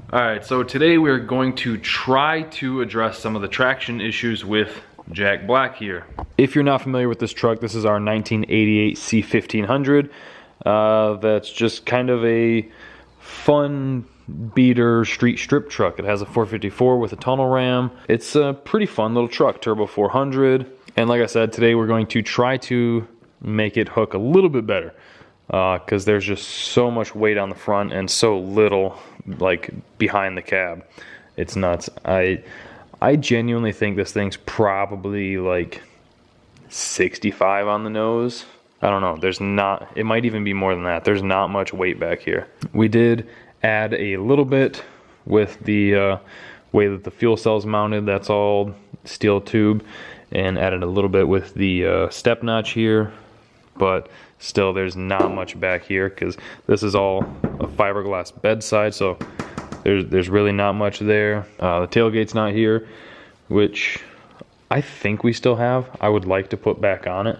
Alright, so today we're going to try to address some of the traction issues with Jack Black here. If you're not familiar with this truck, this is our 1988 C1500. That's just kind of a fun beater street strip truck. It has a 454 with a tunnel ram. It's a pretty fun little truck, turbo 400. And like I said, today we're going to try to make it hook a little bit better. Because there's just so much weight on the front and so little like behind the cab. It's nuts. I genuinely think this thing's probably like 65 on the nose. I don't know. There's not, it might even be more than that. There's not much weight back here. We did add a little bit with the way that the fuel cell's mounted. That's all steel tube, and added a little bit with the step notch here. But still, there's not much back here because this is all a fiberglass bedside, so there's really not much there. The tailgate's not here, which I think we still have. I would like to put back on it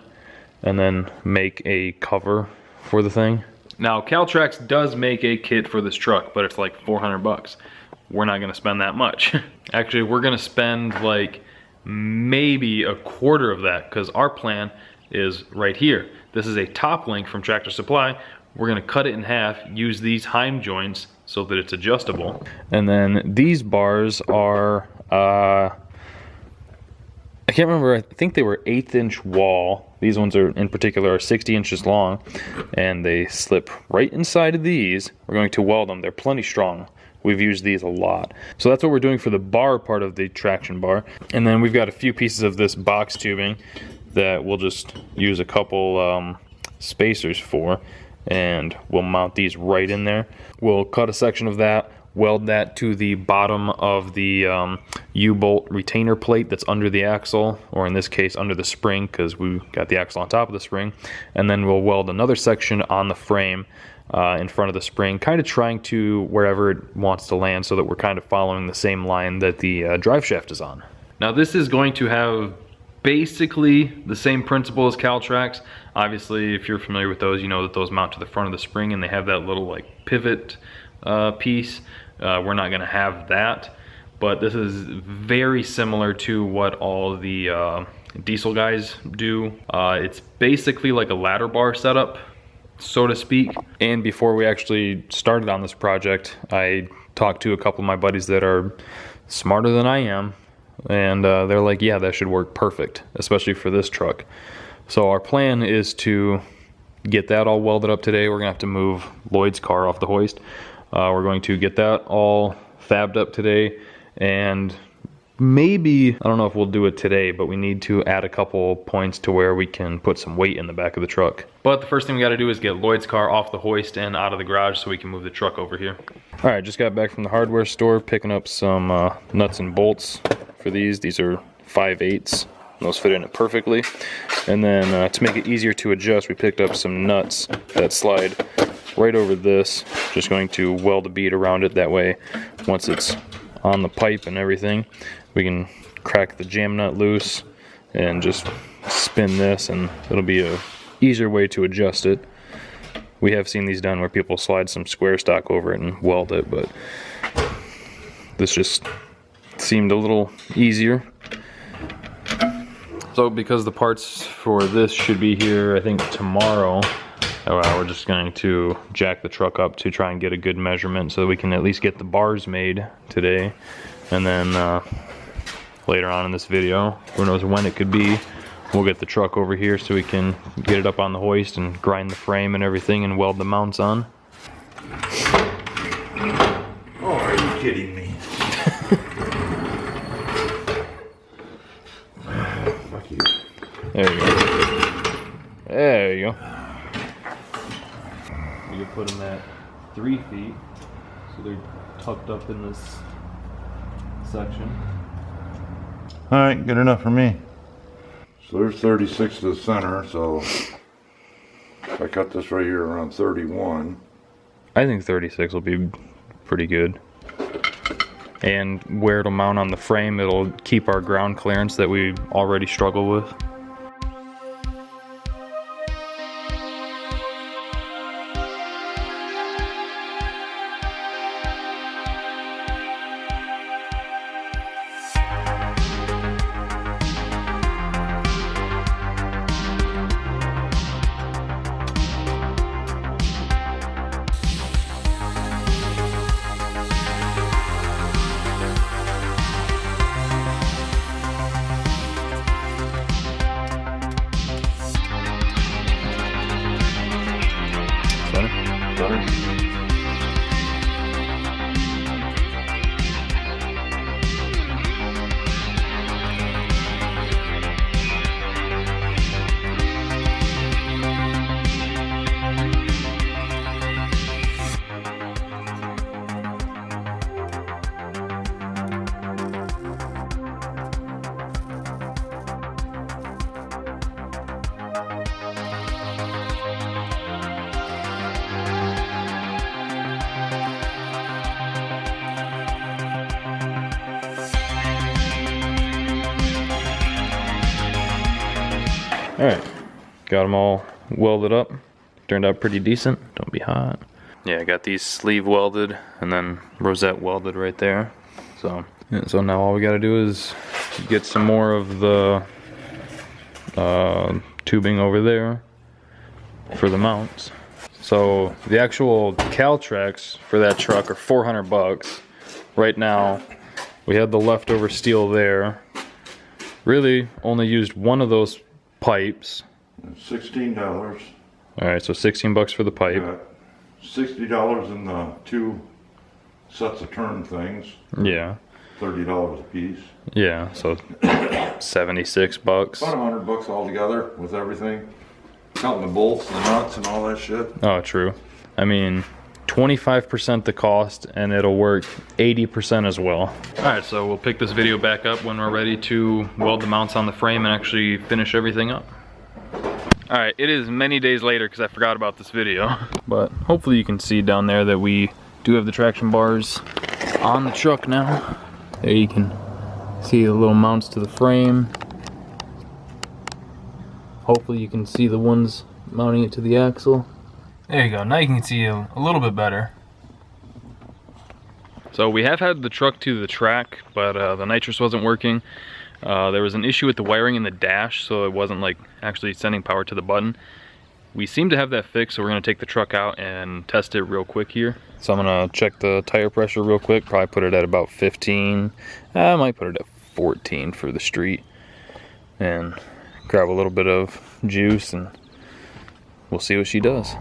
and then make a cover for the thing. Now, Caltrax does make a kit for this truck, but it's like 400 bucks. We're not gonna spend that much. Actually, we're gonna spend like maybe a quarter of that because our plan is right here. This is a top link from Tractor Supply. We're gonna cut it in half, use these Heim joints so that it's adjustable. And then these bars are, I can't remember, I think they were 1/8 inch wall. These ones are in particular are 60 inches long, and they slip right inside of these. We're going to weld them. They're plenty strong. We've used these a lot. So that's what we're doing for the bar part of the traction bar. And then we've got a few pieces of this box tubing that we'll just use a couple spacers for, and we'll mount these right in there. We'll cut a section of that, weld that to the bottom of the U-bolt retainer plate that's under the axle, or in this case under the spring, because we got the axle on top of the spring. And then we'll weld another section on the frame in front of the spring, kind of trying to wherever it wants to land so that we're kind of following the same line that the drive shaft is on. Now this is going to have basically the same principle as Caltrax. Obviously, if you're familiar with those, you know that those mount to the front of the spring and they have that little like pivot piece. We're not gonna have that, but this is very similar to what all the diesel guys do. It's basically like a ladder bar setup, so to speak. And before we actually started on this project, I talked to a couple of my buddies that are smarter than I am, and they're like, yeah, that should work perfect, especially for this truck. So our plan is to get that all welded up today. We're gonna have to move Lloyd's car off the hoist. We're going to get that all fabbed up today, and maybe, I don't know if we'll do it today, but we need to add a couple points to where we can put some weight in the back of the truck. But the first thing we gotta do is get Lloyd's car off the hoist and out of the garage so we can move the truck over here. All right, just got back from the hardware store, picking up some nuts and bolts for these. These are 5/8. Those fit in it perfectly. And then to make it easier to adjust, we picked up some nuts that slide right over this. Just going to weld a bead around it. That way, once it's on the pipe and everything, we can crack the jam nut loose and just spin this, and it'll be a easier way to adjust it. We have seen these done where people slide some square stock over it and weld it, but this just seemed a little easier. So because the parts for this should be here, I think tomorrow, we're just going to jack the truck up to try and get a good measurement so that we can at least get the bars made today. And then later on in this video, who knows when it could be, we'll get the truck over here so we can get it up on the hoist and grind the frame and everything and weld the mounts on. Oh, are you kidding me? Fuck you. There you go. There you go. You can put them at 3 feet, so they're tucked up in this section. All right, good enough for me. So there's 36 to the center, so if I cut this right here around 31. I think 36 will be pretty good. And where it'll mount on the frame, it'll keep our ground clearance that we already struggle with. Alright, got them all welded up. Turned out pretty decent. Don't be hot. Yeah, I got these sleeve welded and then rosette welded right there. So now all we got to do is get some more of the tubing over there for the mounts. So the actual cal tracks for that truck are $400 right now. We had the leftover steel there. Really only used one of those pipes. $16. All right, so $16 for the pipe. $60 in the 2 sets of turn things. Yeah. $30 a piece. Yeah, so $76. About $100 altogether with everything. Counting the bolts, the nuts, and all that shit. Oh, true. I mean, 25% the cost, and it'll work 80% as well. All right, so we'll pick this video back up when we're ready to weld the mounts on the frame and actually finish everything up. All right, it is many days later because I forgot about this video. But hopefully you can see down there that we do have the traction bars on the truck now. There you can see the little mounts to the frame. Hopefully you can see the ones mounting it to the axle. There you go, now you can see a little bit better. So we have had the truck to the track, but the NITROUS wasn't working. There was an issue with the wiring in the dash, so it wasn't like actually sending power to the button. We seem to have that fixed, so we're gonna take the truck out and test it real quick here. So I'm gonna check the tire pressure real quick, probably put it at about 15. I might put it at 14 for the street. And grab a little bit of juice and we'll see what she does.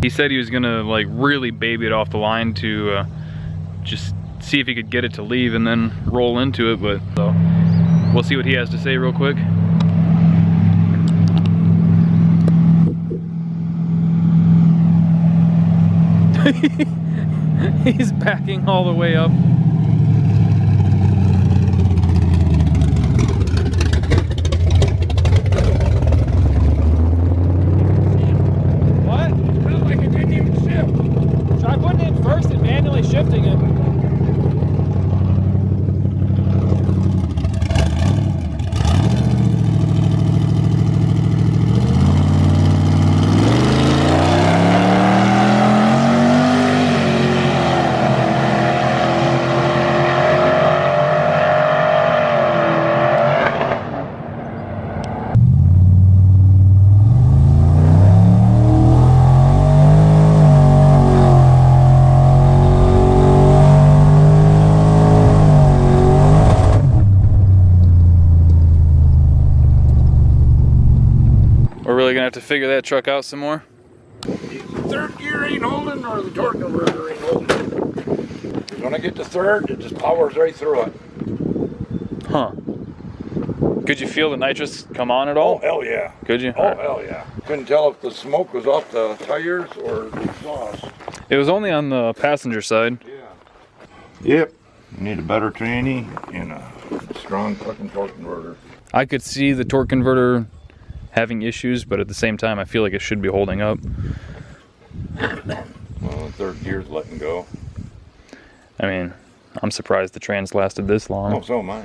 He said he was gonna like really baby it off the line to just see if he could get it to leave and then roll into it, but so we'll see what he has to say real quick. He's backing all the way up. Shifting it. We're really gonna have to figure that truck out some more. Third gear ain't holding, or the torque converter ain't holding. When I get to third, it just powers right through it. Huh. Could you feel the NITROUS come on at all? Oh, hell yeah. Could you? Oh, hell yeah. Couldn't tell if the smoke was off the tires or the exhaust. It was only on the passenger side. Yeah. Yep. You need a better tranny and a strong fucking torque converter. I could see the torque converter having issues, but at the same time, I feel like it should be holding up. Well, the third gear's letting go. I mean, I'm surprised the trans lasted this long. Oh, so am I.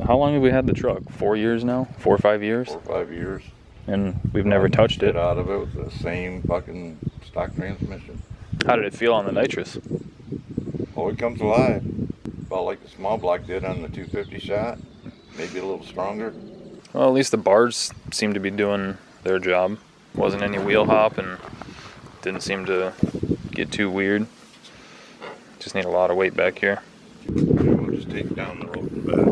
How long have we had the truck? 4 years now? 4 or 5 years? 4 or 5 years. And we've never touched it. Get out of it with the same fucking stock transmission. How did it feel on the nitrous? Oh, it comes alive. About like the small block did on the 250 shot. Maybe a little stronger. Well, at least the bars seem to be doing their job. Wasn't any wheel hop and didn't seem to get too weird. Just need a lot of weight back here. We'll just take down the rope in the back.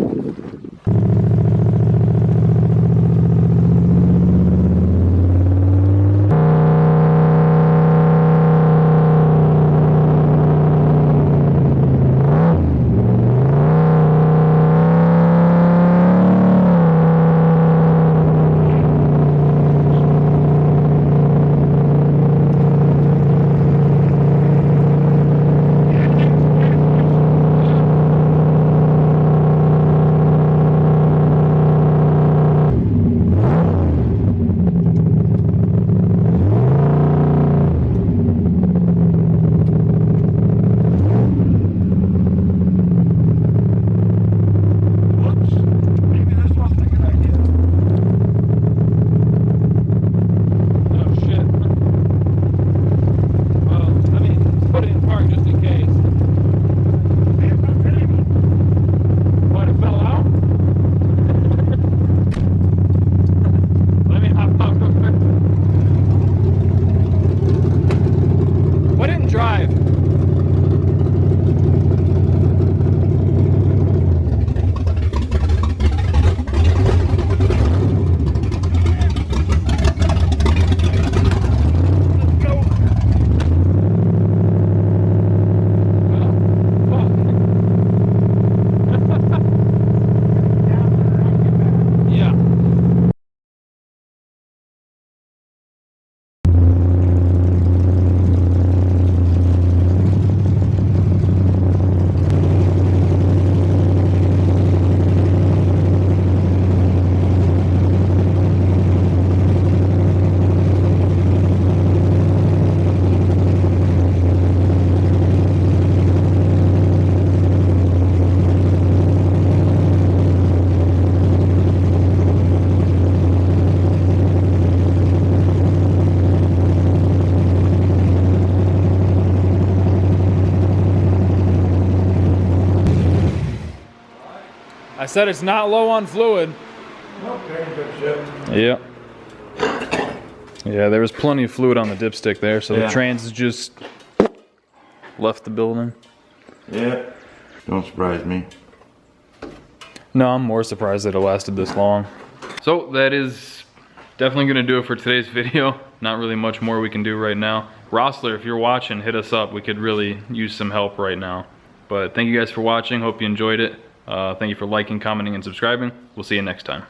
I said it's not low on fluid. Okay, good shit. Yeah. Yeah, there was plenty of fluid on the dipstick there, so the trans has just left the building. Yeah. Don't surprise me. No, I'm more surprised that it lasted this long. So that is definitely gonna do it for today's video. Not really much more we can do right now. Rossler, if you're watching, hit us up. We could really use some help right now. But thank you guys for watching. Hope you enjoyed it. Thank you for liking, commenting, and subscribing. We'll see you next time.